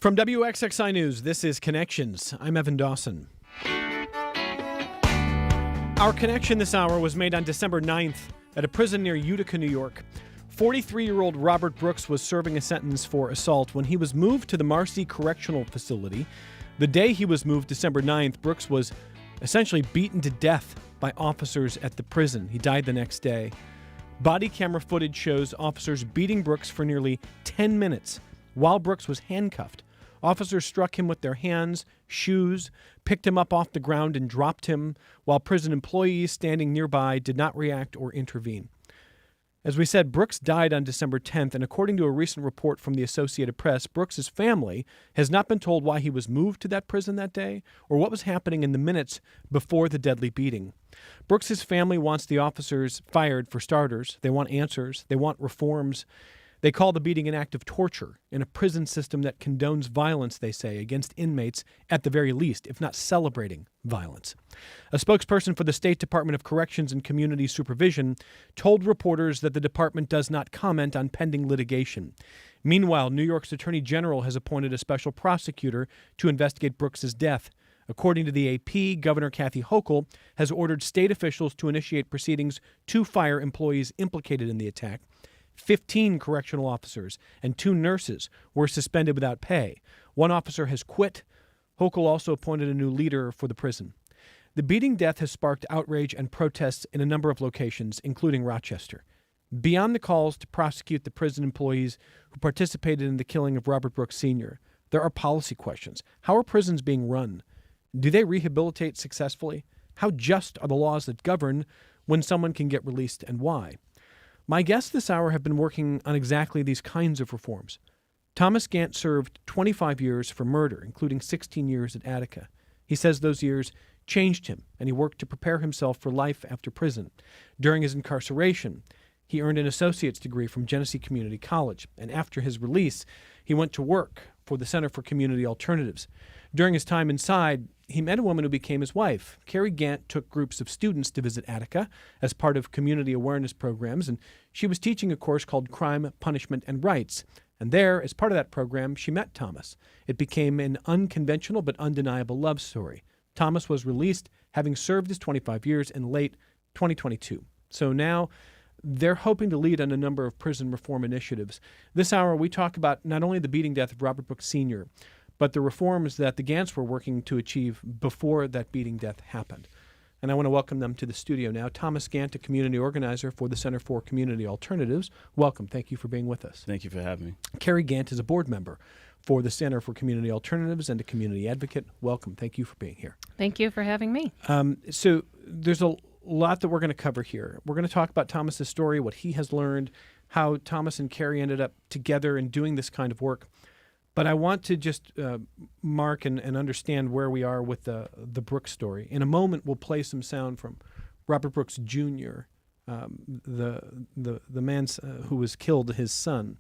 From WXXI News, this is Connections. I'm Evan Dawson. Our connection this hour was made on December 9th at a prison near Utica, New York. 43-year-old Robert Brooks was serving a sentence for assault when he was moved to the Marcy Correctional Facility. The day he was moved, December 9th, Brooks was essentially beaten to death by officers at the prison. He died the next day. Body camera footage shows officers beating Brooks for nearly 10 minutes while Brooks was handcuffed. Officers struck him with their hands, shoes, picked him up off the ground and dropped him, while prison employees standing nearby did not react or intervene. As we said, Brooks died on December 10th, and according to a recent report from the Associated Press, Brooks' family has not been told why he was moved to that prison that day or what was happening in the minutes before the deadly beating. Brooks' family wants the officers fired for starters. They want answers. They want reforms. They call the beating an act of torture in a prison system that condones violence, they say, against inmates at the very least, if not celebrating violence. A spokesperson for the State Department of Corrections and Community Supervision told reporters that the department does not comment on pending litigation. Meanwhile, New York's Attorney General has appointed a special prosecutor to investigate Brooks' death. According to the AP, Governor Kathy Hochul has ordered state officials to initiate proceedings to fire employees implicated in the attack. 15 correctional officers and 2 nurses were suspended without pay. 1 officer has quit. Hochul also appointed a new leader for the prison. The beating death has sparked outrage and protests in a number of locations, including Rochester. Beyond the calls to prosecute the prison employees who participated in the killing of Robert Brooks Sr., there are policy questions. How are prisons being run? Do they rehabilitate successfully? How just are the laws that govern when someone can get released, and why? My guests this hour have been working on exactly these kinds of reforms. Thomas Gant served 25 years for murder, including 16 years at Utica. He says those years changed him, and he worked to prepare himself for life after prison. During his incarceration, he earned an associate's degree from Genesee Community College, and after his release, he went to work for the Center for Community Alternatives. During his time inside, he met a woman who became his wife. Kerry Gant took groups of students to visit Utica as part of community awareness programs, and she was teaching a course called Crime, Punishment, and Rights. And there, as part of that program, she met Thomas. It became an unconventional but undeniable love story. Thomas was released, having served his 25 years in late 2022. So now they're hoping to lead on a number of prison reform initiatives. This hour, we talk about not only the beating death of Robert Brooks Sr., but the reforms that the Gants were working to achieve before that beating death happened. And I want to welcome them to the studio now. Thomas Gant, a community organizer for the Center for Community Alternatives. Welcome. Thank you for being with us. Thank you for having me. Kerry Gant is a board member for the Center for Community Alternatives and a community advocate. Welcome. Thank you for being here. Thank you for having me. So there's a lot that we're going to cover here. We're going to talk about Thomas's story, what he has learned, how Thomas and Kerry ended up together in doing this kind of work. But I want to just mark and understand where we are with the Brooks story. In a moment, we'll play some sound from Robert Brooks Jr., the man who was killed, his son.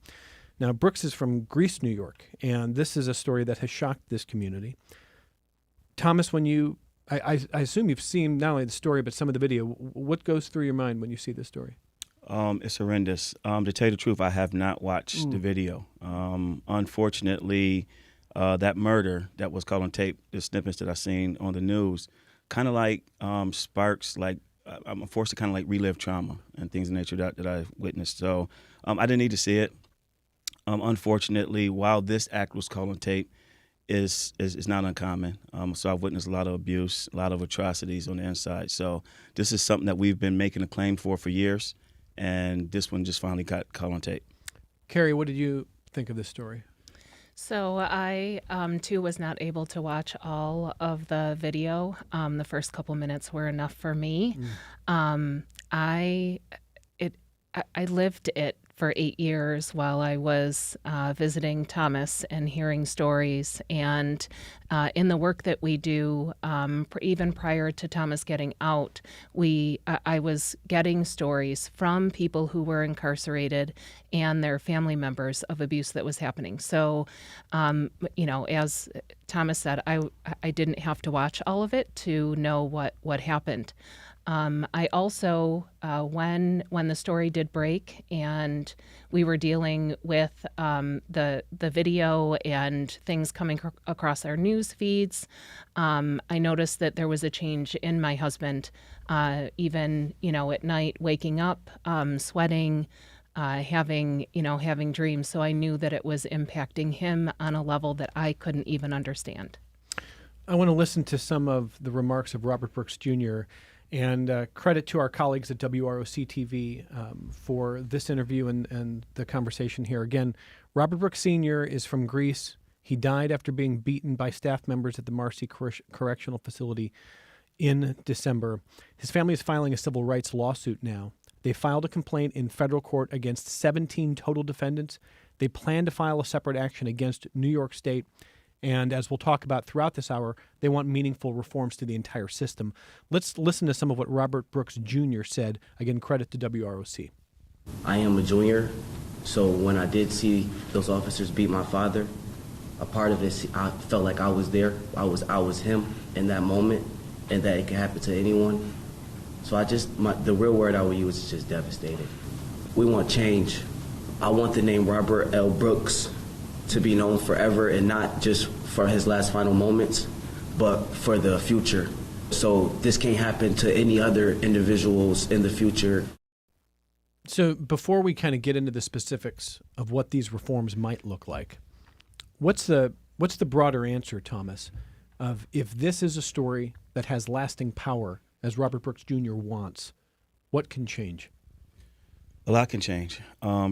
Now, Brooks is from Greece, New York, and this is a story that has shocked this community. Thomas, when you, I assume you've seen not only the story but some of the video. What goes through your mind when you see this story? It's horrendous. To tell you the truth, I have not watched the video. Unfortunately, that murder that was caught on tape, the snippets that I've seen on the news, kind of like sparks, like I'm forced to kind of like relive trauma and things of nature that I witnessed. So I didn't need to see it. Unfortunately, while this act was caught on tape, is not uncommon. So I've witnessed a lot of abuse, a lot of atrocities on the inside. So this is something that we've been making a claim for years. And this one just finally got caught on tape. Kerry, what did you think of this story? So I, too, was not able to watch all of the video. The first couple minutes were enough for me. I lived it for 8 years while I was visiting Thomas and hearing stories. And in the work that we do, even prior to Thomas getting out, I was getting stories from people who were incarcerated and their family members of abuse that was happening. So, as Thomas said, I didn't have to watch all of it to know what happened. I also, when the story did break and we were dealing with the video and things coming across our news feeds, I noticed that there was a change in my husband. Even at night, waking up, sweating, having dreams. So I knew that it was impacting him on a level that I couldn't even understand. I want to listen to some of the remarks of Robert Brooks Jr. and credit to our colleagues at WROC TV for this interview and the conversation here. Again, Robert Brooks Sr. is from Greece. He died after being beaten by staff members at the Marcy Correctional Facility in December. His family is filing a civil rights lawsuit now. They filed a complaint in federal court against 17 total defendants. They plan to file a separate action against New York State. And as we'll talk about throughout this hour, they want meaningful reforms to the entire system. Let's listen to some of what Robert Brooks Jr. said. Again, credit to WROC. I am a junior, so when I did see those officers beat my father, a part of it, I felt like I was there. I was him in that moment, and that it could happen to anyone. So the real word I would use is just devastated. We want change. I want the name Robert L. Brooks to be known forever, and not just for his last final moments, but for the future. So this can't happen to any other individuals in the future. So before we kind of get into the specifics of what these reforms might look like, what's the broader answer, Thomas, of if this is a story that has lasting power, as Robert Brooks Jr. wants, what can change? A lot can change.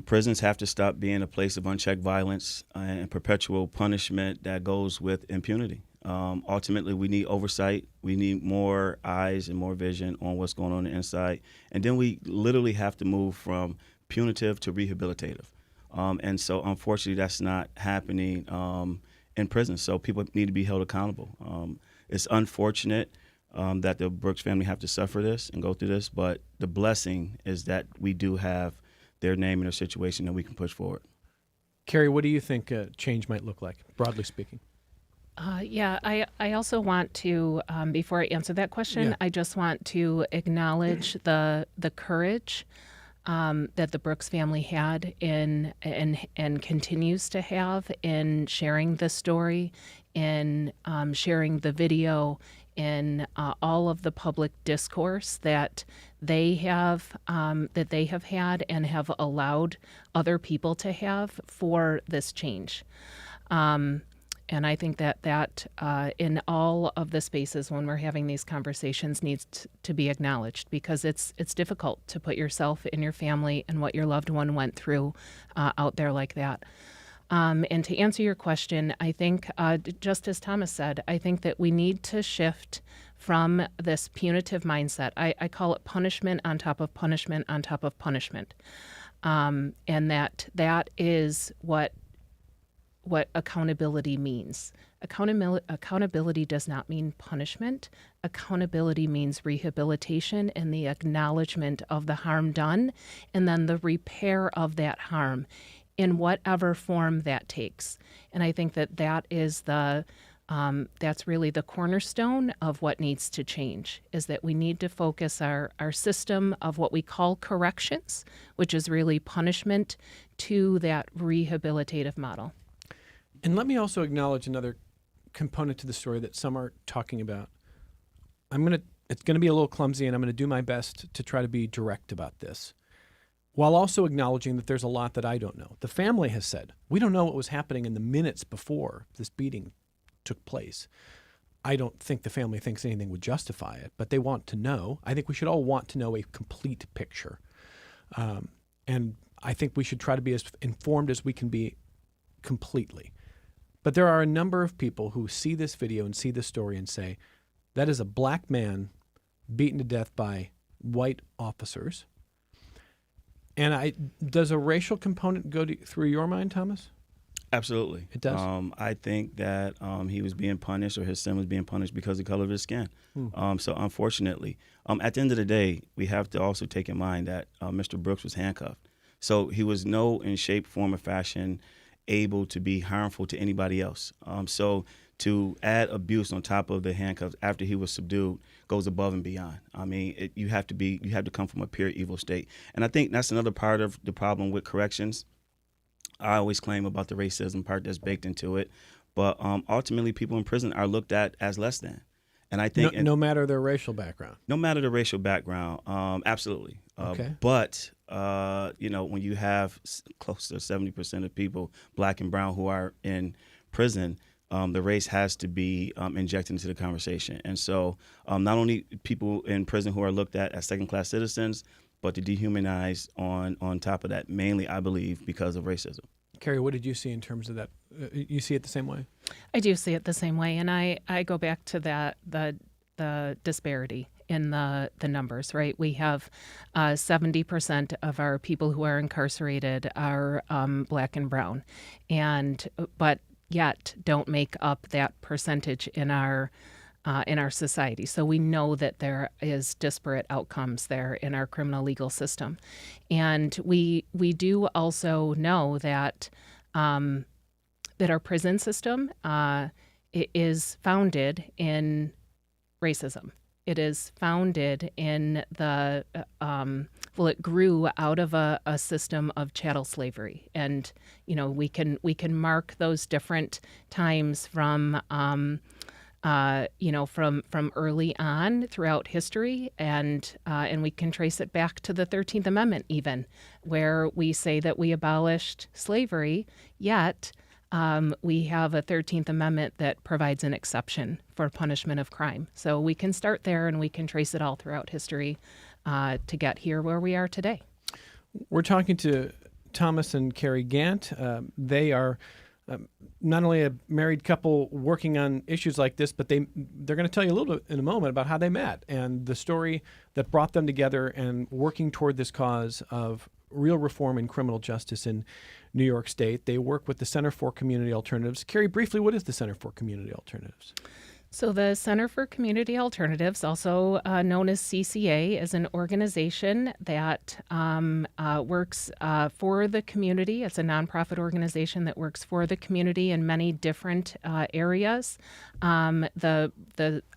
Prisons have to stop being a place of unchecked violence and perpetual punishment that goes with impunity. Ultimately, we need oversight. We need more eyes and more vision on what's going on inside. And then we literally have to move from punitive to rehabilitative. And so, unfortunately, that's not happening in prison. So people need to be held accountable. It's unfortunate that the Brooks family have to suffer this and go through this, but the blessing is that we do have their name and their situation that we can push forward. Kerry, what do you think change might look like, broadly speaking? I also want to, before I answer that question, I just want to acknowledge the courage that the Brooks family had and continues to have in sharing the story, in sharing the video, in all of the public discourse that they have had and have allowed other people to have for this change. And I think that in all of the spaces when we're having these conversations needs to be acknowledged, because it's difficult to put yourself and your family and what your loved one went through out there like that. And to answer your question, I think, just as Thomas said, I think that we need to shift from this punitive mindset. I call it punishment on top of punishment on top of punishment. And that is what accountability means. Accountability does not mean punishment. Accountability means rehabilitation and the acknowledgement of the harm done, and then the repair of that harm in whatever form that takes. And I think that is that's really the cornerstone of what needs to change, is that we need to focus our system of what we call corrections, which is really punishment, to that rehabilitative model. And let me also acknowledge another component to the story that some are talking about. It's going to be a little clumsy, and I'm going to do my best to try to be direct about this, while also acknowledging that there's a lot that I don't know. The family has said, we don't know what was happening in the minutes before this beating took place. I don't think the family thinks anything would justify it, but they want to know. I think we should all want to know a complete picture. And I think we should try to be as informed as we can be completely. But there are a number of people who see this video and see this story and say, that is a black man beaten to death by white officers. And does a racial component go through your mind, Thomas? Absolutely. It does? I think that he was being punished, or his son was being punished because of the color of his skin. So unfortunately, at the end of the day, we have to also take in mind that Mr. Brooks was handcuffed. So he was in shape, form, or fashion able to be harmful to anybody else. So to add abuse on top of the handcuffs after he was subdued goes above and beyond. I mean, you have to come from a pure evil state. And I think that's another part of the problem with corrections. I always claim about the racism part that's baked into it. But ultimately, people in prison are looked at as less than. And I think no matter their racial background. No matter the racial background, absolutely. Okay. But when you have close to 70% of people, black and brown, who are in prison, the race has to be injected into the conversation. And so not only people in prison who are looked at as second-class citizens, but to dehumanize on top of that, mainly, I believe, because of racism. Kerry, what did you see in terms of that? You see it the same way? I do see it the same way, and I go back to that the disparity in the numbers, right? We have 70% of our people who are incarcerated are black and brown, but yet don't make up that percentage in our society. So we know that there is disparate outcomes there in our criminal legal system, and we do also know that that our prison system is founded in racism. It is founded in it grew out of a system of chattel slavery, and we can mark those different times from early on throughout history, and we can trace it back to the 13th Amendment, even, where we say that we abolished slavery, yet we have a 13th Amendment that provides an exception for punishment of crime. So we can start there, and we can trace it all throughout history to get here where we are today. We're talking to Thomas and Kerry Gant. They are not only a married couple working on issues like this, but they're going to tell you a little bit in a moment about how they met and the story that brought them together and working toward this cause of real reform in criminal justice in New York State. They work with the Center for Community Alternatives. Kerry, briefly, what is the Center for Community Alternatives? So the Center for Community Alternatives, also known as CCA, is an organization that works for the community. It's a nonprofit organization that works for the community in many different areas. The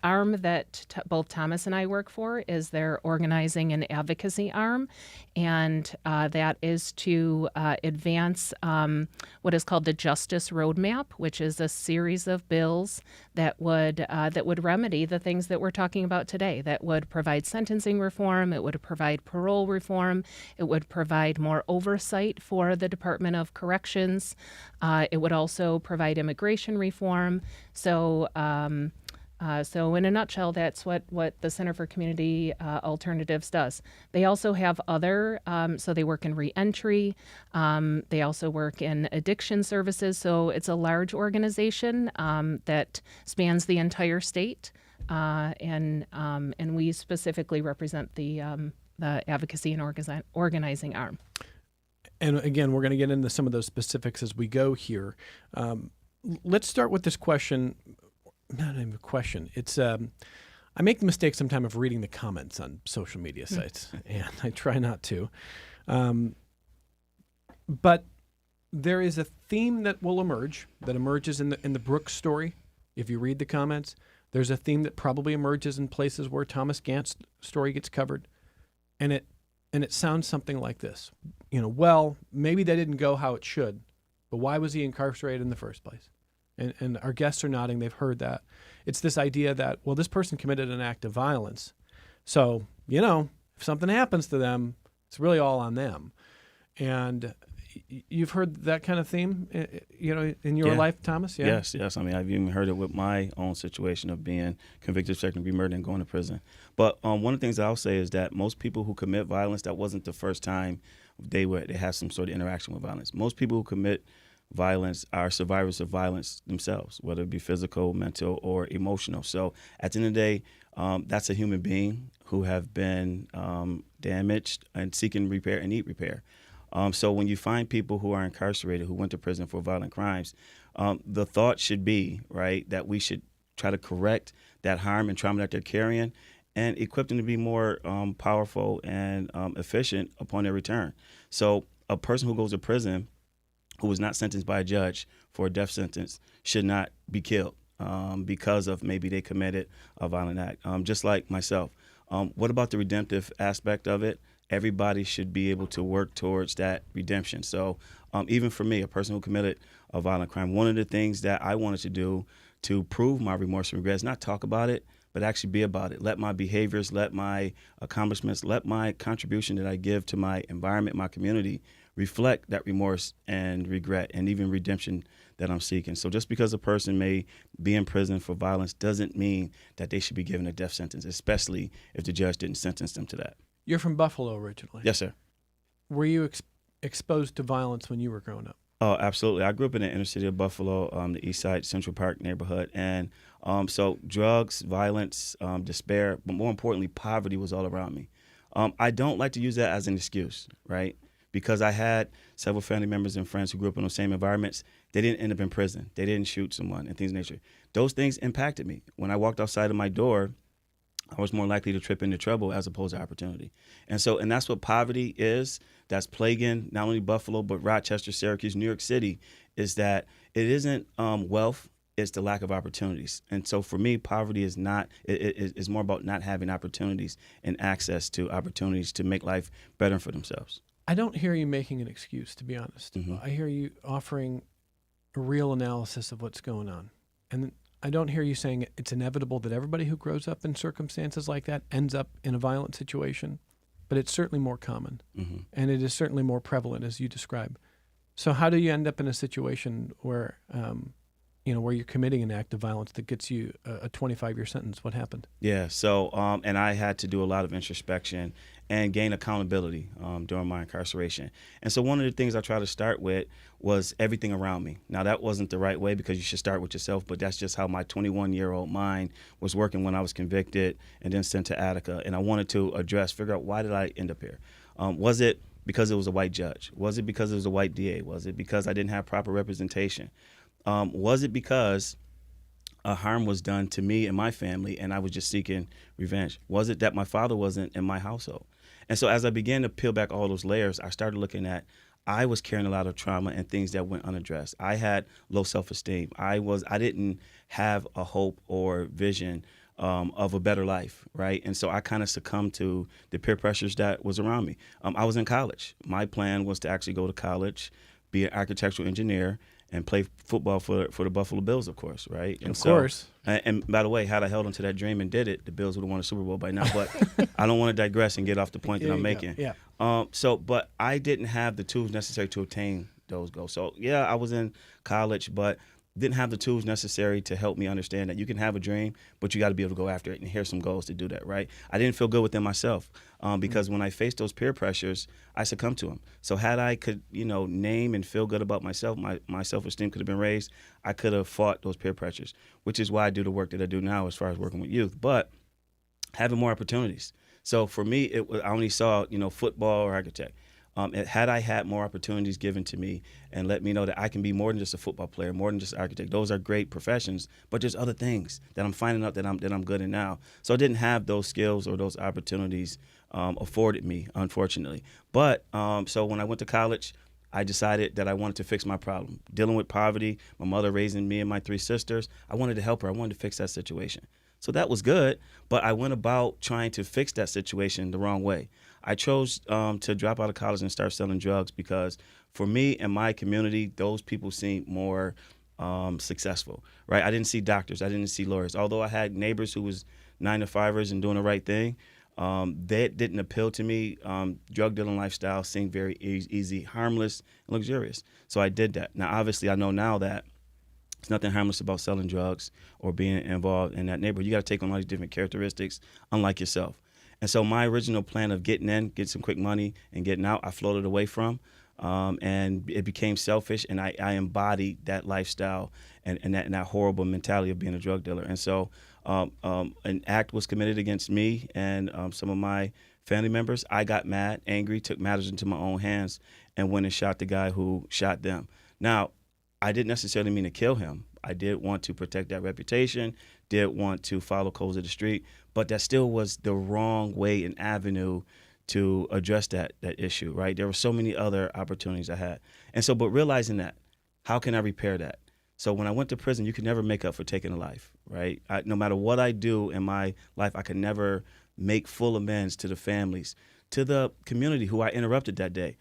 arm that both Thomas and I work for is their organizing and advocacy arm, and that is to advance what is called the Justice Roadmap, which is a series of bills that would remedy the things that we're talking about today, that would provide sentencing reform, it would provide parole reform, it would provide more oversight for the Department of Corrections, it would also provide immigration reform. So in a nutshell, that's what the Center for Community Alternatives does. They also have other, so they work in reentry. They also work in addiction services. So it's a large organization that spans the entire state, and we specifically represent the advocacy and organizing arm. And again, we're going to get into some of those specifics as we go here. Let's start with this question. Not even a question. It's I make the mistake sometimes of reading the comments on social media sites, and I try not to. But there is a theme that will emerge, that emerges in the Brooks story. If you read the comments, there's a theme that probably emerges in places where Thomas Gant's story gets covered, and it sounds something like this. Well, maybe that didn't go how it should, but why was he incarcerated in the first place? And our guests are nodding. They've heard that. It's this idea that, well, this person committed an act of violence. So, if something happens to them, it's really all on them. And you've heard that kind of theme, in your life, Thomas? Yeah? Yes. I mean, I've even heard it with my own situation of being convicted of second-degree murder and going to prison. But one of the things I'll say is that most people who commit violence, that wasn't the first time they had some sort of interaction with violence. Most people who commit violence are survivors of violence themselves, whether it be physical, mental, or emotional. So at the end of the day, that's a human being who have been damaged and seeking repair and need repair. So when you find people who are incarcerated, who went to prison for violent crimes, the thought should be, right, that we should try to correct that harm and trauma that they're carrying and equip them to be more powerful and efficient upon their return. So a person who goes to prison who was not sentenced by a judge for a death sentence should not be killed because of maybe they committed a violent act, just like myself. What about the redemptive aspect of it? Everybody should be able to work towards that redemption. So even for me, a person who committed a violent crime, one of the things that I wanted to do to prove my remorse and regret is not talk about it, but actually be about it. Let my behaviors, let my accomplishments, let my contribution that I give to my environment, my community, reflect that remorse and regret and even redemption that I'm seeking. So just because a person may be in prison for violence doesn't mean that they should be given a death sentence, especially if the judge didn't sentence them to that. You're from Buffalo originally. Yes, sir. Were you exposed to violence when you were growing up? Oh, absolutely. I grew up in the inner city of Buffalo, the East Side Central Park neighborhood. And so drugs, violence, despair, but more importantly, poverty was all around me. I don't like to use that as an excuse, right? Because I had several family members and friends who grew up in those same environments. They didn't end up in prison. They didn't shoot someone and things of nature. Those things impacted me. When I walked outside of my door, I was more likely to trip into trouble as opposed to opportunity. And that's what poverty is. That's plaguing not only Buffalo, but Rochester, Syracuse, New York City, is that it isn't wealth, it's the lack of opportunities. And so for me, poverty is not, it is more about not having opportunities and access to opportunities to make life better for themselves. I don't hear you making an excuse, to be honest. Mm-hmm. I hear you offering a real analysis of what's going on. And I don't hear you saying it's inevitable that everybody who grows up in circumstances like that ends up in a violent situation, but it's certainly more common. Mm-hmm. And it is certainly more prevalent, as you describe. So how do you end up in a situation where, where you're committing an act of violence that gets you a 25-year sentence? What happened? Yeah, so, and I had to do a lot of introspection and gain accountability during my incarceration. And so one of the things I try to start with was everything around me. Now, that wasn't the right way because you should start with yourself, but that's just how my 21-year-old mind was working when I was convicted and then sent to Utica. And I wanted to figure out, why did I end up here? Was it because it was a white judge? Was it because it was a white DA? Was it because I didn't have proper representation? Was it because harm was done to me and my family and I was just seeking revenge? Was it that my father wasn't in my household? And so as I began to peel back all those layers, I started looking at, I was carrying a lot of trauma and things that went unaddressed. I had low self-esteem. I didn't have a hope or vision of a better life, right? And so I kind of succumbed to the peer pressures that was around me. I was in college. My plan was to actually go to college, be an architectural engineer, and play football for the Buffalo Bills, of course, right? And of course. And by the way, had I held onto that dream and did it, the Bills would have won a Super Bowl by now. But I don't want to digress and get off the point that I'm making. Yeah. But I didn't have the tools necessary to obtain those goals. So, yeah, I was in college, but didn't have the tools necessary to help me understand that you can have a dream, but you got to be able to go after it. And here's some goals to do that, right? I didn't feel good within myself because when I faced those peer pressures, I succumbed to them. So had I could, name and feel good about myself, my self-esteem could have been raised. I could have fought those peer pressures, which is why I do the work that I do now as far as working with youth. But having more opportunities. So for me, I only saw, football or architect. Had I had more opportunities given to me and let me know that I can be more than just a football player, more than just an architect, those are great professions, but there's other things that I'm finding out that I'm good in now. So I didn't have those skills or those opportunities afforded me, unfortunately. But so when I went to college, I decided that I wanted to fix my problem. Dealing with poverty, my mother raising me and my 3 sisters, I wanted to help her. I wanted to fix that situation. So that was good, but I went about trying to fix that situation the wrong way. I chose to drop out of college and start selling drugs because for me and my community, those people seemed more successful, right? I didn't see doctors. I didn't see lawyers. Although I had neighbors who was 9-to-5ers and doing the right thing, that didn't appeal to me. Drug dealing lifestyle seemed very easy, harmless, and luxurious. So I did that. Now, obviously, I know now that there's nothing harmless about selling drugs or being involved in that neighborhood. You got to take on all these different characteristics, unlike yourself. And so my original plan of getting in, get some quick money, and getting out, I floated away from. And it became selfish, and I embodied that lifestyle and that horrible mentality of being a drug dealer. And so an act was committed against me and some of my family members. I got mad, angry, took matters into my own hands, and went and shot the guy who shot them. Now, I didn't necessarily mean to kill him. I did want to protect that reputation, did want to follow codes of the street, but that still was the wrong way and avenue to address that issue, right? There were so many other opportunities I had. And so, but realizing that, how can I repair that? So when I went to prison, you could never make up for taking a life, right? No matter what I do in my life, I could never make full amends to the families, to the community who I interrupted that day.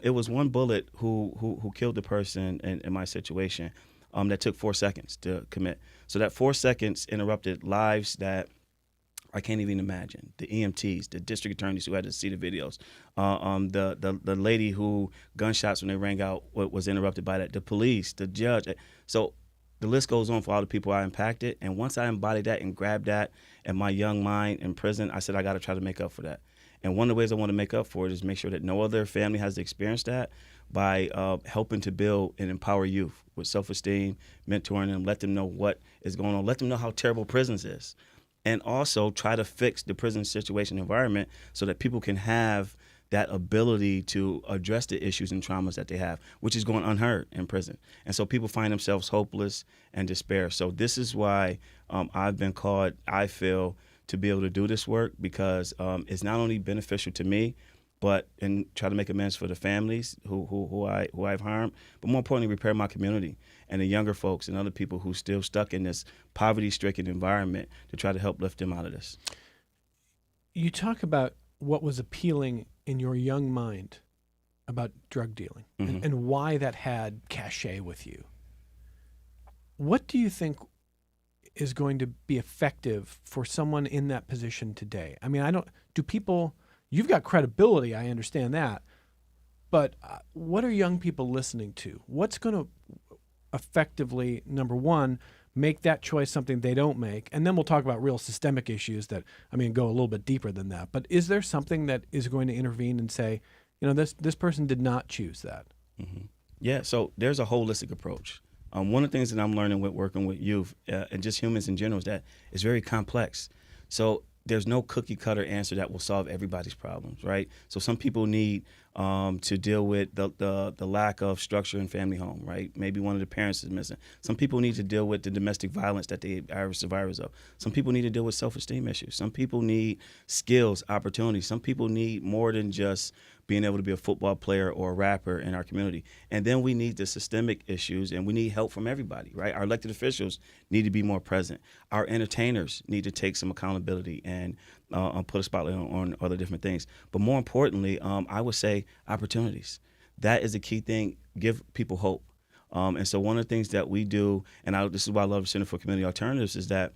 It was one bullet who killed the person in my situation that took 4 seconds to commit. So that 4 seconds interrupted lives that I can't even imagine. The EMTs, the district attorneys who had to see the videos, the lady who gunshots when they rang out was interrupted by that, the police, the judge. So the list goes on for all the people I impacted. And once I embodied that and grabbed that in my young mind in prison, I said, I got to try to make up for that. And one of the ways I want to make up for it is make sure that no other family has to experience that by helping to build and empower youth with self-esteem, mentoring them, let them know what is going on, let them know how terrible prisons is. And also try to fix the prison situation environment so that people can have that ability to address the issues and traumas that they have, which is going unheard in prison. And so people find themselves hopeless and despair. So this is why I've been called, I feel, to be able to do this work, because it's not only beneficial to me, but and try to make amends for the families who I've harmed, but more importantly, repair my community and the younger folks and other people who still stuck in this poverty-stricken environment to try to help lift them out of this. You talk about what was appealing in your young mind about drug dealing and why that had cachet with you. What do you think is going to be effective for someone in that position today? I mean, you've got credibility, I understand that, but what are young people listening to? What's going to effectively, number one, make that choice something they don't make? And then we'll talk about real systemic issues that, go a little bit deeper than that. But is there something that is going to intervene and say, this person did not choose that? Mm-hmm. Yeah, so there's a holistic approach. One of the things that I'm learning with working with youth and just humans in general is that it's very complex. So there's no cookie cutter answer that will solve everybody's problems, right? So some people need to deal with the lack of structure in family home, right? Maybe one of the parents is missing. Some people need to deal with the domestic violence that they are survivors of. Some people need to deal with self-esteem issues. Some people need skills, opportunities. Some people need more than just being able to be a football player or a rapper in our community. And then we need the systemic issues, and we need help from everybody, right? Our elected officials need to be more present. Our entertainers need to take some accountability and put a spotlight on other different things. But more importantly, I would say opportunities. That is the key thing. Give people hope. And so one of the things that we do, and this is why I love the Center for Community Alternatives, is that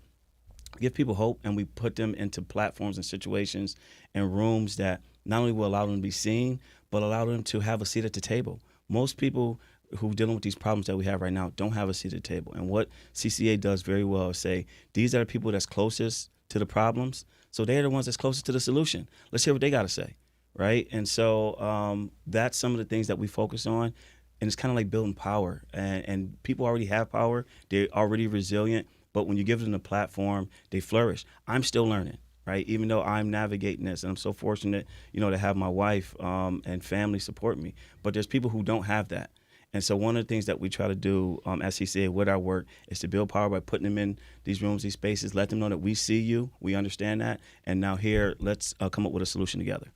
give people hope, and we put them into platforms and situations and rooms that not only will allow them to be seen, but allow them to have a seat at the table. Most people who are dealing with these problems that we have right now don't have a seat at the table. And what CCA does very well is say, these are the people that's closest to the problems, so they're the ones that's closest to the solution. Let's hear what they got to say, right? And so that's some of the things that we focus on, and it's kind of like building power. And people already have power. They're already resilient, but when you give them a platform, they flourish. I'm still learning, right? Even though I'm navigating this, and I'm so fortunate, to have my wife and family support me. But there's people who don't have that. And so one of the things that we try to do at CCA with our work is to build power by putting them in these rooms, these spaces, let them know that we see you, we understand that, and now here, let's come up with a solution together.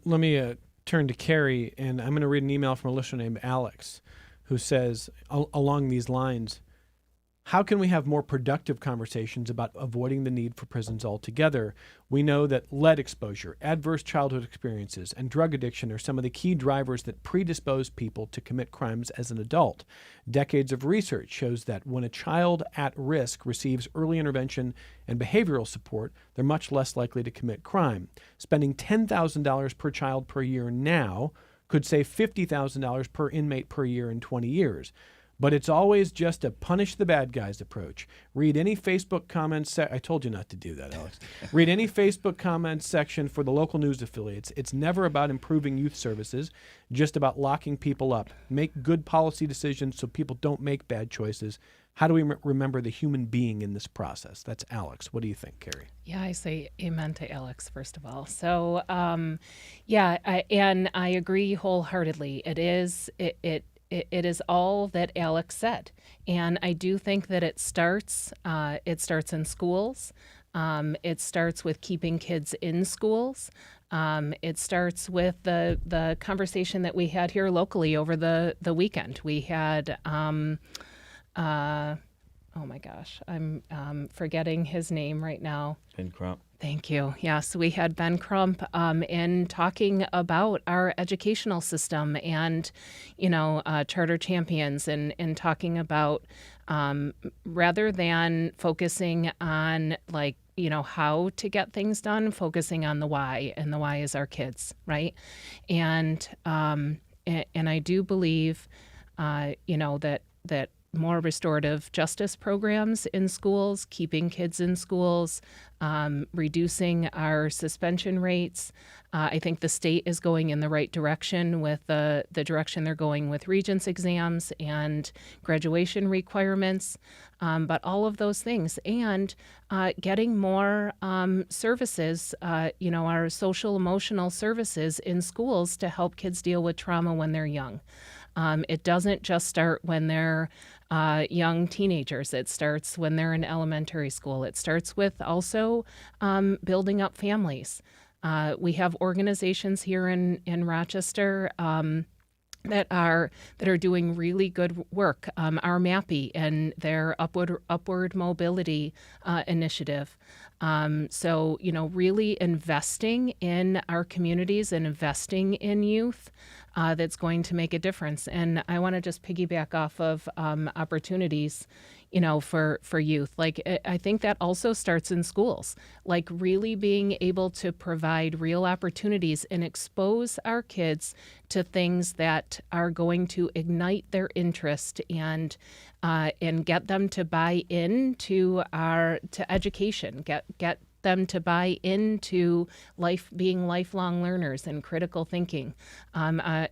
Let me turn to Kerry, and I'm going to read an email from a listener named Alex, who says, along these lines, how can we have more productive conversations about avoiding the need for prisons altogether? We know that lead exposure, adverse childhood experiences, and drug addiction are some of the key drivers that predispose people to commit crimes as an adult. Decades of research shows that when a child at risk receives early intervention and behavioral support, they're much less likely to commit crime. Spending $10,000 per child per year now could save $50,000 per inmate per year in 20 years. But it's always just a punish the bad guys approach. Read any Facebook comments. I told you not to do that, Alex. Read any Facebook comments section for the local news affiliates. It's never about improving youth services, just about locking people up. Make good policy decisions so people don't make bad choices. How do we remember the human being in this process? That's Alex. What do you think, Kerry? Yeah, I say amen to Alex, first of all. So, and I agree wholeheartedly. It is all that Alex said. And I do think that it starts in schools. It starts with keeping kids in schools. It starts with the conversation that we had here locally over the weekend. We had, oh my gosh, I'm forgetting his name right now. Ben Crump. Thank you. Yes, we had Ben Crump in talking about our educational system and, charter champions and talking about rather than focusing on how to get things done, focusing on the why, and the why is our kids, right? And I do believe, that more restorative justice programs in schools, keeping kids in schools, reducing our suspension rates. I think the state is going in the right direction with the direction they're going with Regents exams and graduation requirements, but all of those things. And getting more services, our social emotional services in schools to help kids deal with trauma when they're young. It doesn't just start when they're young teenagers. It starts when they're in elementary school. It starts with also building up families. We have organizations here in Rochester that are doing really good work. Our MAPI and their upward mobility initiative. So really investing in our communities and investing in youth. That's going to make a difference. And I want to just piggyback off of opportunities, for youth. I think that also starts in schools, really being able to provide real opportunities and expose our kids to things that are going to ignite their interest and get them to buy into to education, get them to buy into being lifelong learners and critical thinking. I'm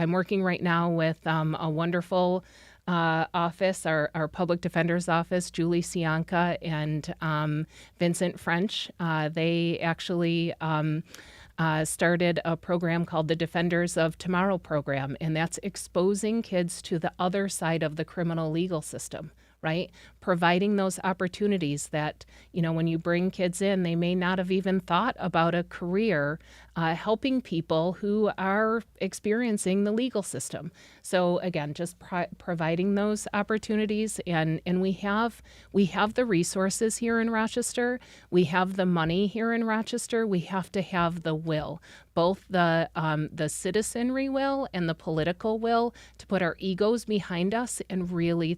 working right now with a wonderful office, our public defender's office, Julie Sianka and Vincent French. They actually started a program called the Defenders of Tomorrow program, and that's exposing kids to the other side of the criminal legal system. Right? Providing those opportunities that, when you bring kids in, they may not have even thought about a career helping people who are experiencing the legal system. So again, just providing those opportunities, and we have the resources here in Rochester. We have the money here in Rochester. We have to have the will, both the citizenry will and the political will, to put our egos behind us and really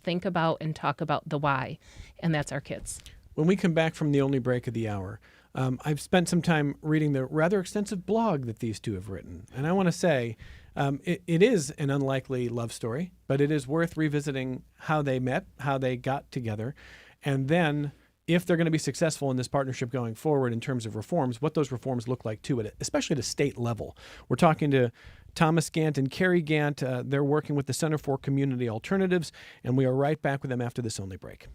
think about and talk about the why, and that's our kids. When we come back from the only break of the hour, I've spent some time reading the rather extensive blog that these two have written. And I want to say it is an unlikely love story, but it is worth revisiting how they met, how they got together, and then if they're going to be successful in this partnership going forward in terms of reforms, what those reforms look like too, especially at a state level. We're talking to Thomas Gant and Kerry Gant. They're working with the Center for Community Alternatives, and we are right back with them after this only break.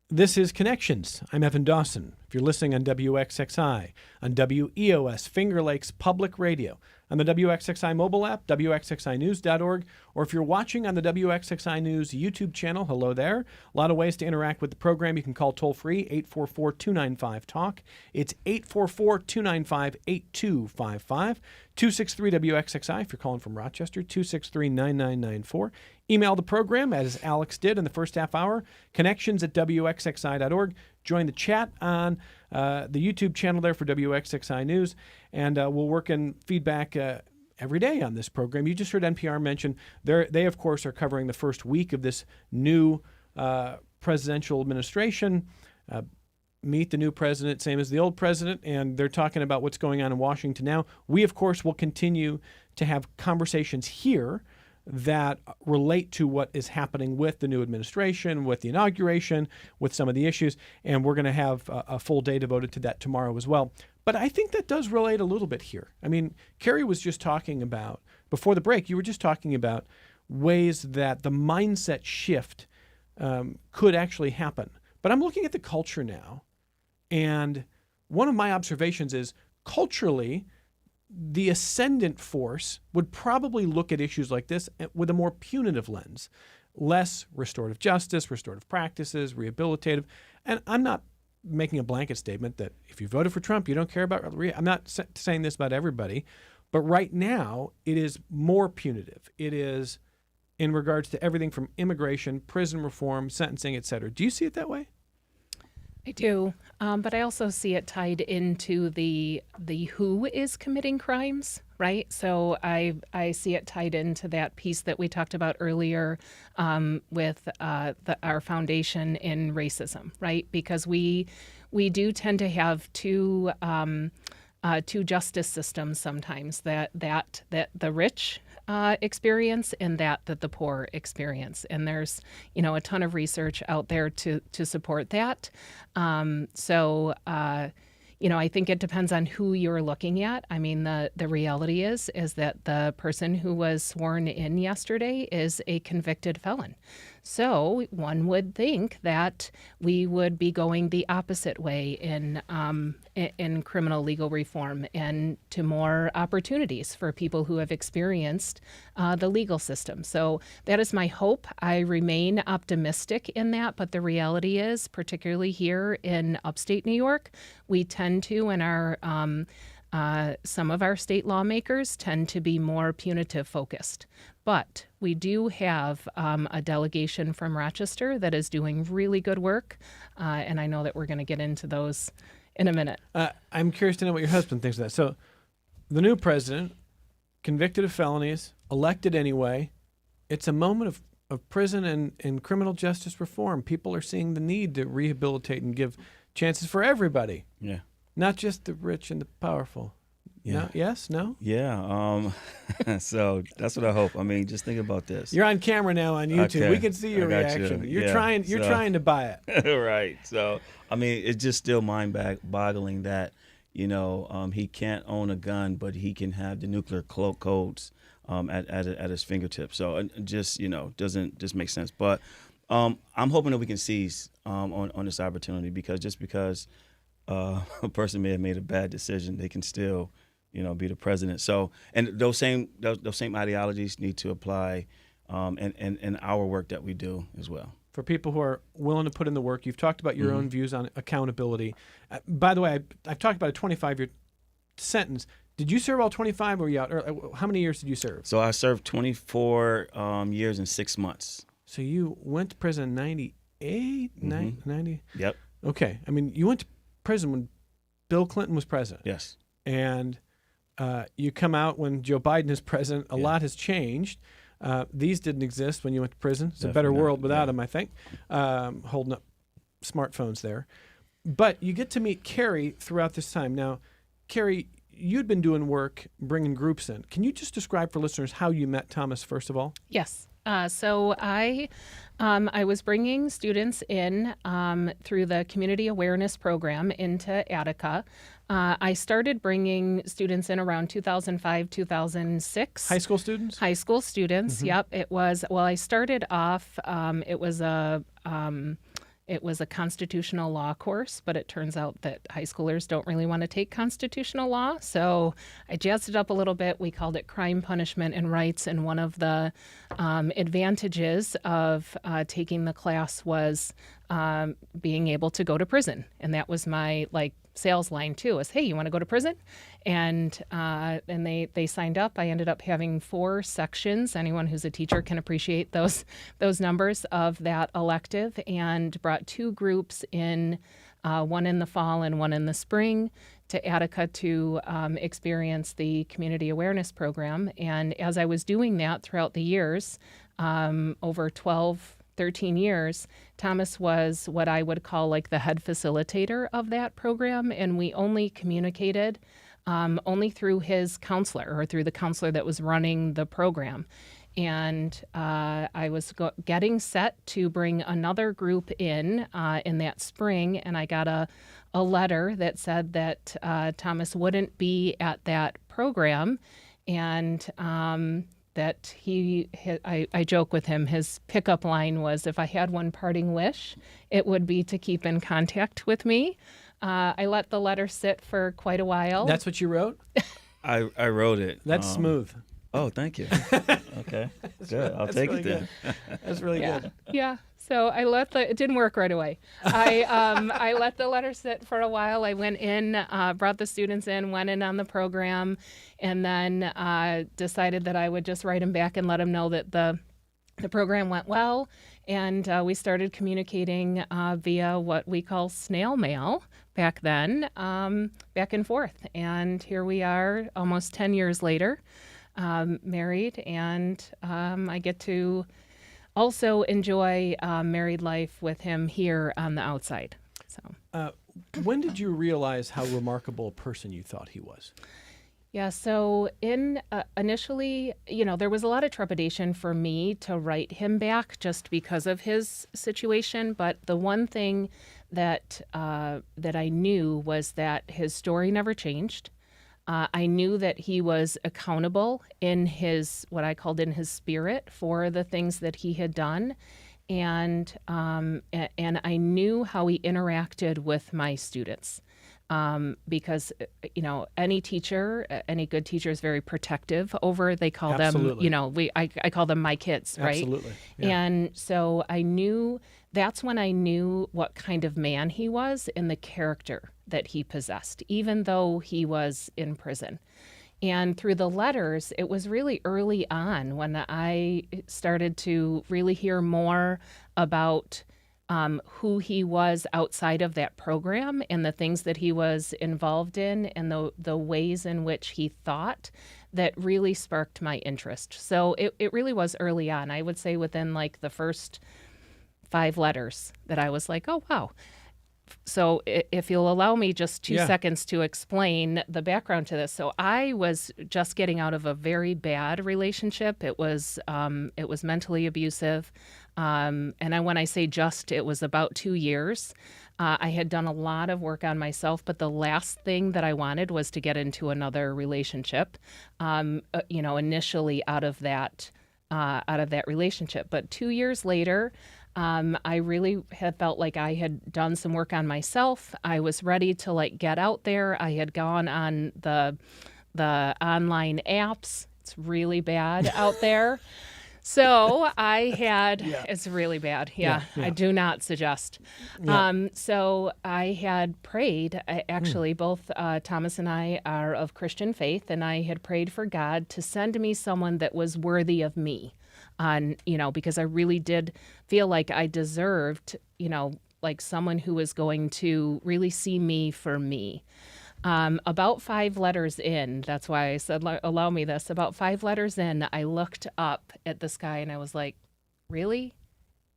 This is Connections. I'm Evan Dawson. If you're listening on WXXI, on WEOS, Finger Lakes Public Radio, on the WXXI mobile app, WXXInews.org, or if you're watching on the WXXI News YouTube channel, hello there. A lot of ways to interact with the program. You can call toll-free, 844-295-TALK. It's 844-295-8255. 263-WXXI if you're calling from Rochester, 263-9994. Email the program, as Alex did in the first half hour, connections@WXXI.org. Join the chat on the YouTube channel there for WXXI News, and we'll work in feedback every day on this program. You just heard NPR mention they, of course, are covering the first week of this new presidential administration. Meet the new president, same as the old president, and they're talking about what's going on in Washington now. We, of course, will continue to have conversations here that relate to what is happening with the new administration, with the inauguration, with some of the issues, and we're going to have a full day devoted to that tomorrow as well. But I think that does relate a little bit here. I mean, Kerry was just talking about, before the break, you were just talking about ways that the mindset shift could actually happen. But I'm looking at the culture now, and one of my observations is culturally, the ascendant force would probably look at issues like this with a more punitive lens, less restorative justice, restorative practices, rehabilitative. And I'm not making a blanket statement that if you voted for Trump, you don't care about. I'm not saying this about everybody, but right now it is more punitive. It is in regards to everything from immigration, prison reform, sentencing, et cetera. Do you see it that way? I do, but I also see it tied into the who is committing crimes, right? So I see it tied into that piece that we talked about earlier with our foundation in racism, right? Because we do tend to have two justice systems sometimes, that the rich experience and that the poor experience, and there's a ton of research out there to support that. I think it depends on who you're looking at. I mean, the reality is that the person who was sworn in yesterday is a convicted felon. So one would think that we would be going the opposite way in criminal legal reform and to more opportunities for people who have experienced the legal system. So that is my hope. I remain optimistic in that, but the reality is, particularly here in upstate New York, we tend to, and some of our state lawmakers tend to be more punitive focused. But we do have a delegation from Rochester that is doing really good work, and I know that we're going to get into those in a minute. I'm curious to know what your husband thinks of that. So the new president, convicted of felonies, elected anyway. It's a moment of prison and criminal justice reform. People are seeing the need to rehabilitate and give chances for everybody. Yeah. Not just the rich and the powerful. Yeah. No? Yes? No? Yeah. So that's what I hope. I mean, just think about this. You're on camera now on YouTube. Okay. We can see your I got reaction. you. You're trying to buy it. Right. So, I mean, it's just still mind-boggling that, he can't own a gun, but he can have the nuclear codes at his fingertips. So it just, doesn't just make sense. But I'm hoping that we can seize on this opportunity, because a person may have made a bad decision, they can still, be the president. So, and those same ideologies need to apply in our work that we do as well. For people who are willing to put in the work, you've talked about your own views on accountability. By the way, I've talked about a 25-year sentence. Did you serve all 25, or were you out? Or how many years did you serve? So I served 24 years and 6 months. So you went to prison in 98, 90? Yep. Okay. I mean, you went to prison when Bill Clinton was president. Yes. And you come out when Joe Biden is president. A lot has changed. These didn't exist when you went to prison. It's a better world without them, I think, holding up smartphones there. But you get to meet Kerry throughout this time. Now, Kerry, you'd been doing work bringing groups in. Can you just describe for listeners how you met Thomas, first of all? Yes. So I was bringing students in through the Community Awareness Program into Utica. I started bringing students in around 2005, 2006. High school students? High school students, yep. It was, I started off, it was a constitutional law course, but it turns out that high schoolers don't really want to take constitutional law. So I jazzed it up a little bit. We called it Crime, Punishment, and Rights. And one of the advantages of taking the class was being able to go to prison. And that was my sales line too, is, hey, you want to go to prison? And they signed up. I ended up having 4 sections. Anyone who's a teacher can appreciate those numbers of that elective, and brought 2 groups in, one in the fall and one in the spring, to Utica to experience the Community Awareness Program. And as I was doing that throughout the years, over 13 years, Thomas was what I would call the head facilitator of that program, and we only communicated only through his counselor, or through the counselor that was running the program. And I was getting set to bring another group in that spring, and I got a letter that said that Thomas wouldn't be at that program, and that I joke with him, his pickup line was, if I had one parting wish, it would be to keep in contact with me. I let the letter sit for quite a while. That's what you wrote? I wrote it. That's smooth. Oh, thank you. Okay, good. I'll take really it then. That's really good. Yeah. So it didn't work right away. I let the letter sit for a while. I went in, brought the students in, went in on the program, and then decided that I would just write them back and let them know that the program went well. And we started communicating via what we call snail mail back then, back and forth. And here we are almost 10 years later, married, and I get to also enjoy married life with him here on the outside. So, When did you realize how remarkable a person you thought he was? yeah, so initially, there was a lot of trepidation for me to write him back just because of his situation. But the one thing that I knew was that his story never changed. I knew that he was accountable in what I called in his spirit for the things that he had done. And I knew how he interacted with my students. Because, any teacher, any good teacher is very protective over, they call Absolutely. them, I call them my kids, right? Absolutely. Yeah. And so that's when I knew what kind of man he was and the character that he possessed, even though he was in prison. And through the letters, it was really early on when I started to really hear more about who he was outside of that program and the things that he was involved in and the ways in which he thought that really sparked my interest. So it really was early on. I would say within like the first 5 letters that I was like, oh, wow. So if you'll allow me just 2 seconds to explain the background to this. So I was just getting out of a very bad relationship. It was mentally abusive. And when I say just, it was about 2 years. I had done a lot of work on myself, but the last thing that I wanted was to get into another relationship, initially out of that relationship. But 2 years later, I really had felt like I had done some work on myself. I was ready to get out there. I had gone on the online apps. It's really bad out there. So I had, it's really bad. Yeah, I do not suggest. Yeah. So I had prayed, actually, both Thomas and I are of Christian faith, and I had prayed for God to send me someone that was worthy of me. Because I really did feel like I deserved, like someone who was going to really see me for me. About 5 letters in, that's why I said, allow me this. About 5 letters in, I looked up at the sky and I was like, really?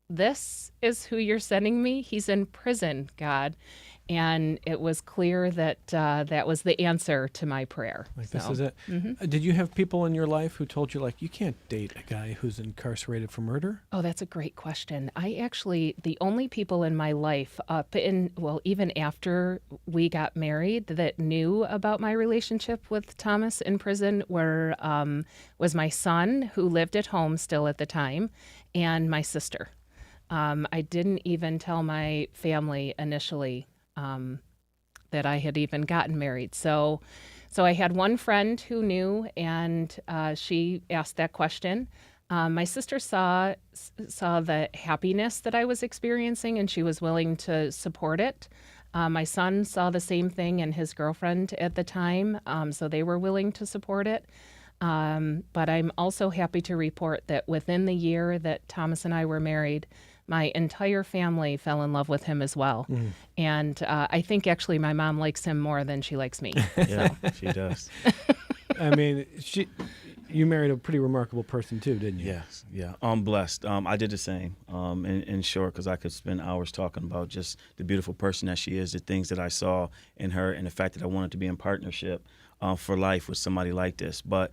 This is who you're sending me? He's in prison, God. And it was clear that that was the answer to my prayer. This is it. Did you have people in your life who told you, you can't date a guy who's incarcerated for murder? Oh, that's a great question. The only people in my life even after we got married that knew about my relationship with Thomas in prison was my son, who lived at home still at the time, and my sister. I didn't even tell my family initially that I had even gotten married. So I had one friend who knew, and she asked that question. My sister saw the happiness that I was experiencing, and she was willing to support it. My son saw the same thing, and his girlfriend at the time, so they were willing to support it. But I'm also happy to report that within the year that Thomas and I were married, my entire family fell in love with him as well. And I think actually my mom likes him more than she likes me. Yeah, she does. I mean, you married a pretty remarkable person too, didn't you? Yes, yeah. I'm blessed. I did the same, in short, because I could spend hours talking about just the beautiful person that she is, the things that I saw in her, and the fact that I wanted to be in partnership for life with somebody like this. But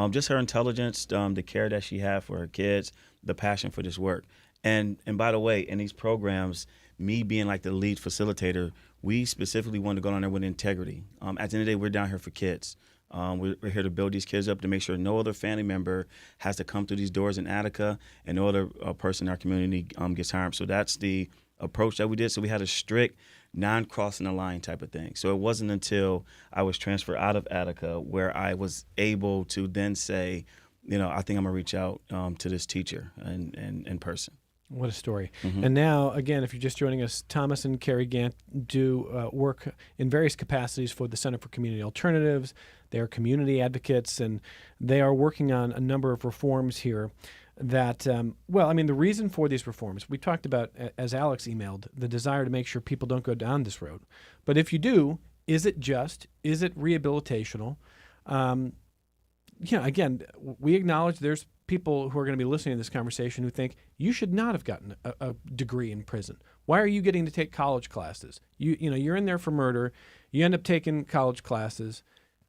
just her intelligence, the care that she had for her kids, the passion for this work. And by the way, in these programs, me being like the lead facilitator, we specifically wanted to go down there with integrity. At the end of the day, we're down here for kids. We're here to build these kids up, to make sure no other family member has to come through these doors in Utica, and no other person in our community gets harmed. So that's the approach that we did. So we had a strict non-crossing the line type of thing. So it wasn't until I was transferred out of Utica where I was able to then say, I think I'm gonna reach out to this teacher and in person. What a story. Mm-hmm. And now, again, if you're just joining us, Thomas and Kerry Gant do work in various capacities for the Center for Community Alternatives. They are community advocates, and they are working on a number of reforms here that, the reason for these reforms, we talked about, as Alex emailed, the desire to make sure people don't go down this road. But if you do, is it just? Is it rehabilitational? Again, we acknowledge there's people who are going to be listening to this conversation who think you should not have gotten a degree in prison. Why are you getting to take college classes? You're in there for murder. You end up taking college classes.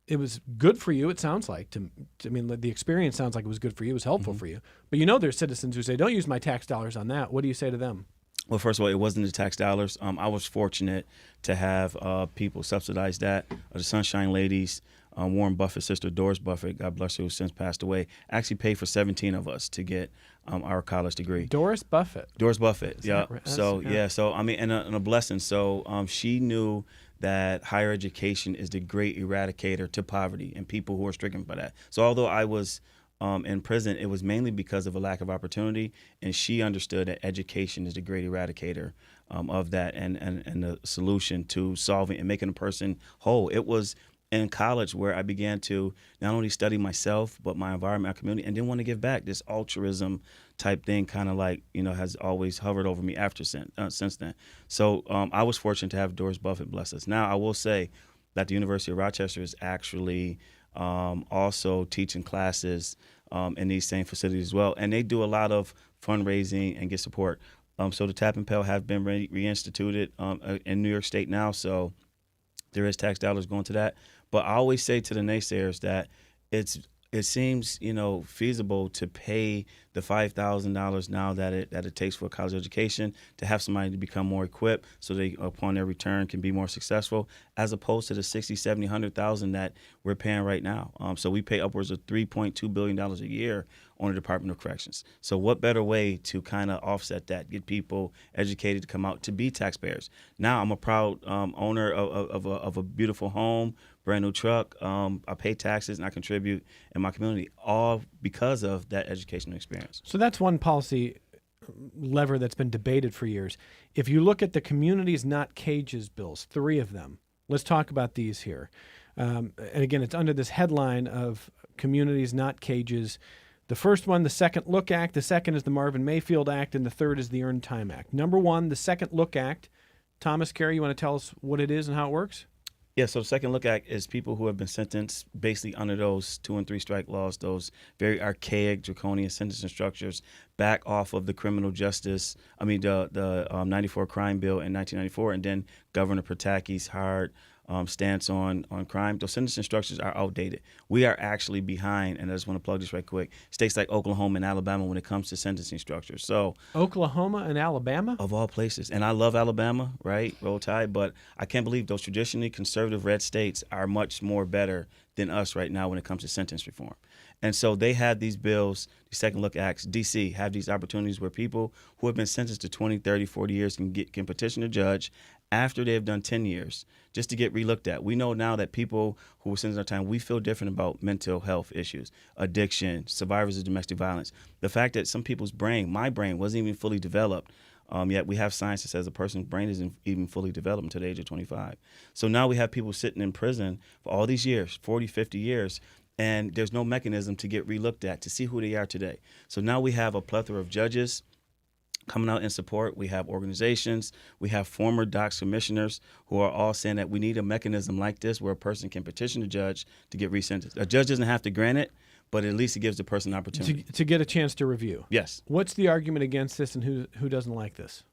It was good for you, it sounds like. The experience sounds like it was good for you. It was helpful for you. But there's citizens who say, don't use my tax dollars on that. What do you say to them? Well, first of all, it wasn't the tax dollars. I was fortunate to have people subsidize that. The Sunshine Ladies, Warren Buffett's sister, Doris Buffett, God bless her, who since passed away, actually paid for 17 of us to get our college degree. Doris Buffett? Doris Buffett, yeah. Right? So, and a blessing. So she knew that higher education is the great eradicator to poverty and people who are stricken by that. So although I was in prison, it was mainly because of a lack of opportunity, and she understood that education is the great eradicator of that and the solution to solving and making a person whole. It was in college where I began to not only study myself, but my environment, my community, and didn't want to give back. This altruism type thing kind of has always hovered over me since then. So I was fortunate to have Doris Buffett bless us. Now, I will say that the University of Rochester is actually also teaching classes in these same facilities as well. And they do a lot of fundraising and get support. So the Tap and Pell have been reinstituted in New York State now. So there is tax dollars going to that. But I always say to the naysayers that it seems feasible to pay the $5,000 now that it takes for a college education to have somebody to become more equipped so they upon their return can be more successful, as opposed to the $60,000, $70,000, $100,000 that we're paying right now. So we pay upwards of $3.2 billion a year on the Department of Corrections. So what better way to kind of offset that, get people educated to come out to be taxpayers? Now I'm a proud owner of a beautiful home, brand new truck. I pay taxes and I contribute in my community, all because of that educational experience. So that's one policy lever that's been debated for years. If you look at the Communities Not Cages bills, 3 of them, let's talk about these here. And again, it's under this headline of Communities Not Cages. The first one, the Second Look Act. The second is the Marvin Mayfield Act. And the third is the Earned Time Act. Number one, the Second Look Act. Thomas, Kerry, you want to tell us what it is and how it works? Yeah, so the Second Look Act is people who have been sentenced basically under those 2 and 3 strike laws, those very archaic, draconian sentencing structures, back off of the criminal justice, the 94 crime bill in 1994, and then Governor Pataki's hard stance on crime. Those sentencing structures are outdated. We are actually behind, and I just want to plug this right quick, states like Oklahoma and Alabama when it comes to sentencing structures. So Oklahoma and Alabama? Of all places. And I love Alabama, right? Roll Tide, but I can't believe those traditionally conservative red states are much more better than us right now when it comes to sentence reform. And so they have these bills, these Second Look Acts. D.C. have these opportunities where people who have been sentenced to 20, 30, 40 years can petition a judge after they have done 10 years just to get relooked at. We know now that people who were sentenced to time, we feel different about mental health issues, addiction, survivors of domestic violence. The fact that some people's brain, my brain, wasn't even fully developed, yet we have science that says a person's brain isn't even fully developed until the age of 25. So now we have people sitting in prison for all these years, 40, 50 years, and there's no mechanism to get relooked at to see who they are today. So now we have a plethora of judges coming out in support. We have organizations, we have former DOCS commissioners who are all saying that we need a mechanism like this where a person can petition a judge to get resentenced. A judge doesn't have to grant it, but at least it gives the person an opportunity. To get a chance to review. Yes. What's the argument against this, and who doesn't like this?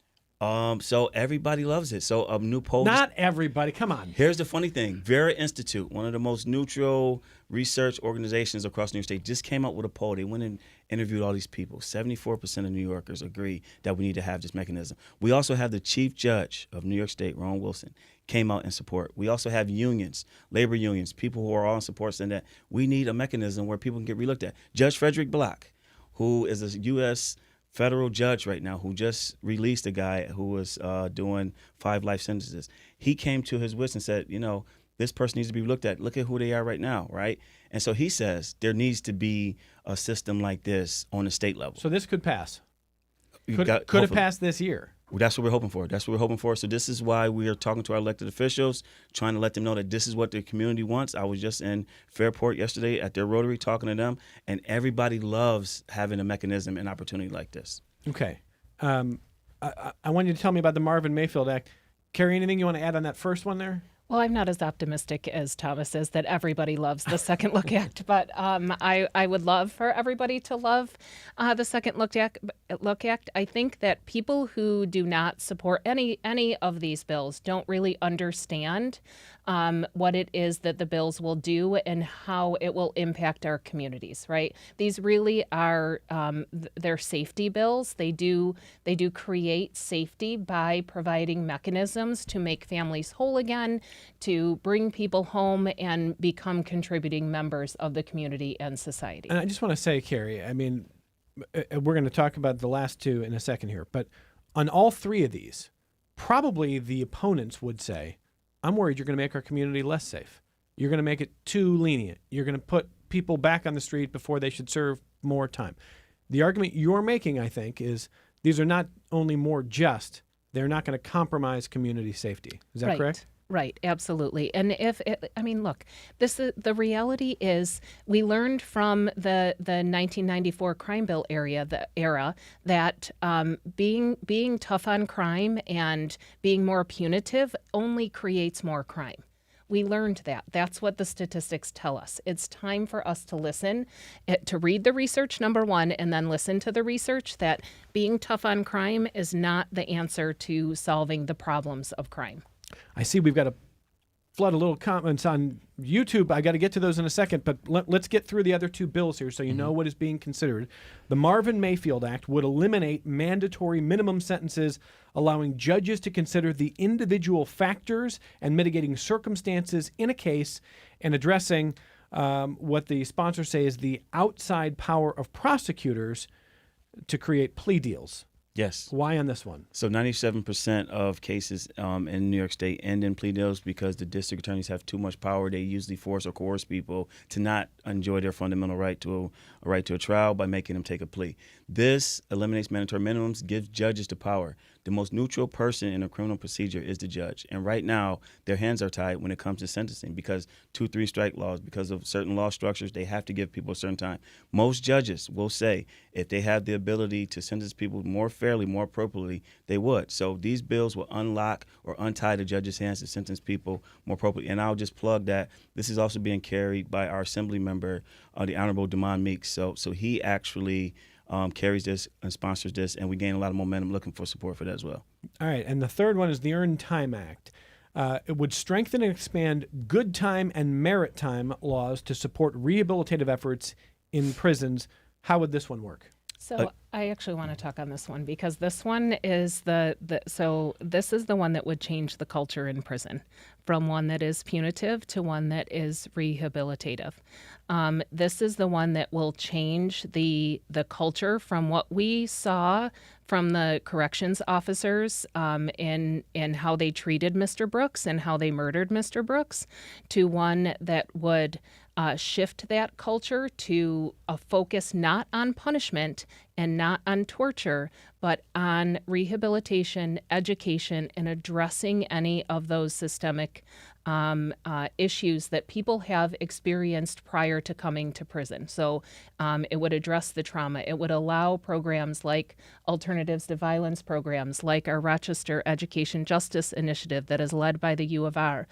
So everybody loves it. So a new poll. Not everybody. Come on. Here's the funny thing. Vera Institute, one of the most neutral research organizations across New York State, just came out with a poll. They went and interviewed all these people. 74% of New Yorkers agree that we need to have this mechanism. We also have the Chief Judge of New York State, Ron Wilson, came out in support. We also have unions, labor unions, people who are all in support saying that we need a mechanism where people can get relooked at. Judge Frederick Block, who is a U.S. federal judge right now, who just released a guy who was doing 5 life sentences. He came to his wits and said, This person needs to be looked at. Look at who they are right now, right? And so he says there needs to be a system like this on the state level. So this could pass. You've Could got- it hopefully. pass this year? Well, that's what we're hoping for. That's what we're hoping for. So this is why we are talking to our elected officials, trying to let them know that this is what the community wants. I was just in Fairport yesterday at their Rotary talking to them, and everybody loves having a mechanism and opportunity like this. Okay. I want you to tell me about the Marvin Mayfield Act. Kerry, anything you want to add on that first one there? Well, I'm not as optimistic as Thomas is that everybody loves the Second Look Act, but I would love for everybody to love the Second Look Act. I think that people who do not support any of these bills don't really understand what it is that the bills will do and how it will impact our communities. Right? These really are they're safety bills. They do create safety by providing mechanisms to make families whole again, to bring people home and become contributing members of the community and society. And I just want to say, Kerry, I mean, we're going to talk about the last two in a second here, but on all three of these, probably the opponents would say, I'm worried you're going to make our community less safe. You're going to make it too lenient. You're going to put people back on the street before they should serve more time. The argument you're making, I think, is these are not only more just, they're not going to compromise community safety. Is that correct? Right, absolutely. And look, the reality is we learned from the 1994 crime bill era that being tough on crime and being more punitive only creates more crime. We learned that. That's what the statistics tell us. It's time for us to listen, to read the research, number one, and then listen to the research that being tough on crime is not the answer to solving the problems of crime. I see we've got a flood of little comments on YouTube. I got to get to those in a second, but let's get through the other two bills here so you know what is being considered. The Marvin Mayfield Act would eliminate mandatory minimum sentences, allowing judges to consider the individual factors and mitigating circumstances in a case, and addressing what the sponsors say is the outside power of prosecutors to create plea deals. Yes. Why on this one? So 97% of cases in New York State end in plea deals because the district attorneys have too much power. They usually force or coerce people to not enjoy their fundamental right to a trial by making them take a plea. This eliminates mandatory minimums, gives judges the power. The most neutral person in a criminal procedure is the judge. And right now, their hands are tied when it comes to sentencing because 2-3 strike laws, because of certain law structures, they have to give people a certain time. Most judges will say if they have the ability to sentence people more fairly, more appropriately, they would. So these bills will unlock or untie the judge's hands to sentence people more appropriately. And I'll just plug that this is also being carried by our assembly member, the Honorable Damon Meeks. So he actually carries this and sponsors this, and we gain a lot of momentum looking for support for that as well. All right, and the third one is the Earned Time Act. It would strengthen and expand good time and merit time laws to support rehabilitative efforts in prisons. How would this one work? So I actually want to talk on this one because this one is this is the one that would change the culture in prison from one that is punitive to one that is rehabilitative. This is the one that will change the culture from what we saw from the corrections officers in how they treated Mr. Brooks and how they murdered Mr. Brooks to one that would shift that culture to a focus not on punishment and not on torture, but on rehabilitation, education, and addressing any of those systemic issues that people have experienced prior to coming to prison. So it would address the trauma. It would allow programs like Alternatives to Violence programs, like our Rochester Education Justice Initiative that is led by the U of R,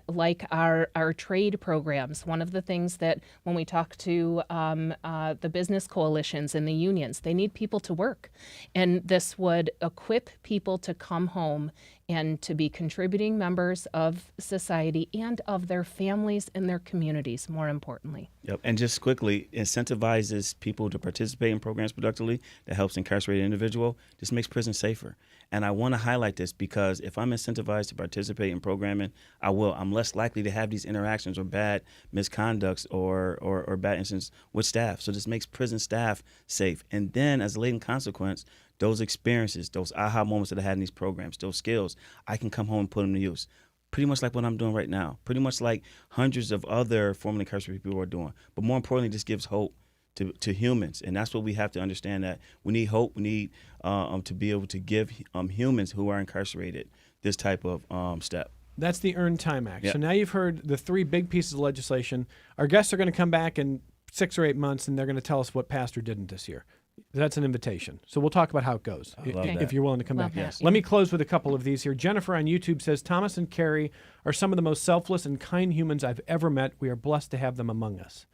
like our trade programs. One of the things that when we talk to the business coalitions and the unions, they need people to work. And this would equip people to come home and to be contributing members of society and of their families and their communities, more importantly. Yep. And just quickly, incentivizes people to participate in programs productively that helps incarcerate an individual. This makes prison safer. And I want to highlight this because if I'm incentivized to participate in programming, I will. I'm less likely to have these interactions or bad misconducts or bad incidents with staff. So this makes prison staff safe. And then as a latent consequence, those experiences, those aha moments that I had in these programs, those skills, I can come home and put them to use. pretty much like what I'm doing right now, pretty much like hundreds of other formerly incarcerated people are doing. But more importantly, this gives hope to humans, and that's what we have to understand, that we need hope. We need to be able to give humans who are incarcerated this type of step. That's the Earned Time Act. Yep. So now you've heard the 3 big pieces of legislation. Our guests are going to come back in 6 or 8 months, and they're going to tell us what passed or didn't this year. That's an invitation. So we'll talk about how it goes, love if that. you're willing to come Love back. that, Yes. Let me close with a couple of these here. Jennifer on YouTube says, Thomas and Kerry are some of the most selfless and kind humans I've ever met. We are blessed to have them among us.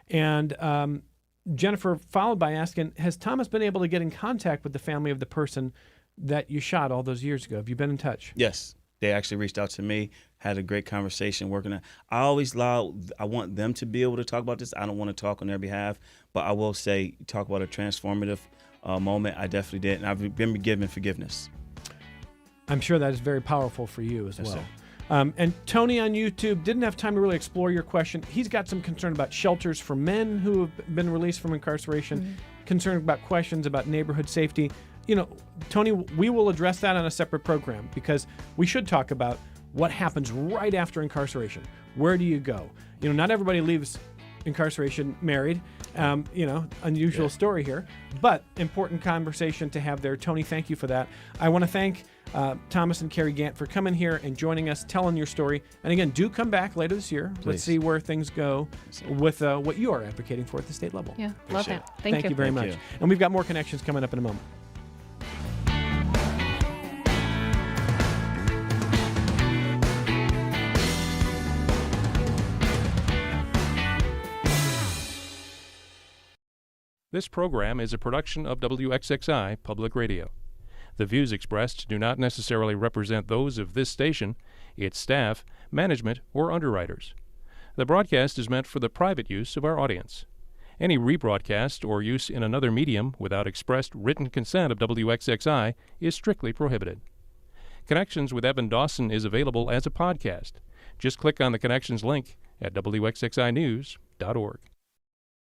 And Jennifer followed by asking, has Thomas been able to get in contact with the family of the person that you shot all those years ago? Have you been in touch? Yes. They actually reached out to me, had a great conversation working on. I want them to be able to talk about this. I don't want to talk on their behalf, but I will say, talk about a transformative moment. I definitely did, and I've been given forgiveness. I'm sure that is very powerful for you as Yes, well. sir. And Tony on YouTube didn't have time to really explore your question. He's got some concern about shelters for men who have been released from incarceration, concern about questions about neighborhood safety. You know, Tony, we will address that on a separate program, because we should talk about what happens right after incarceration. Where do you go? You know, not everybody leaves incarceration married. Unusual story here, but important conversation to have there. Tony, thank you for that. I want to thank Thomas and Kerry Gant for coming here and joining us, telling your story. And again, do come back later this year. Please. Let's see where things go with what you are advocating for at the state level. Yeah, love Appreciate that. Thank you. very Thank much. you. And we've got more connections coming up in a moment. This program is a production of WXXI Public Radio. The views expressed do not necessarily represent those of this station, its staff, management, or underwriters. The broadcast is meant for the private use of our audience. Any rebroadcast or use in another medium without expressed written consent of WXXI is strictly prohibited. Connections with Evan Dawson is available as a podcast. Just click on the Connections link at WXXInews.org.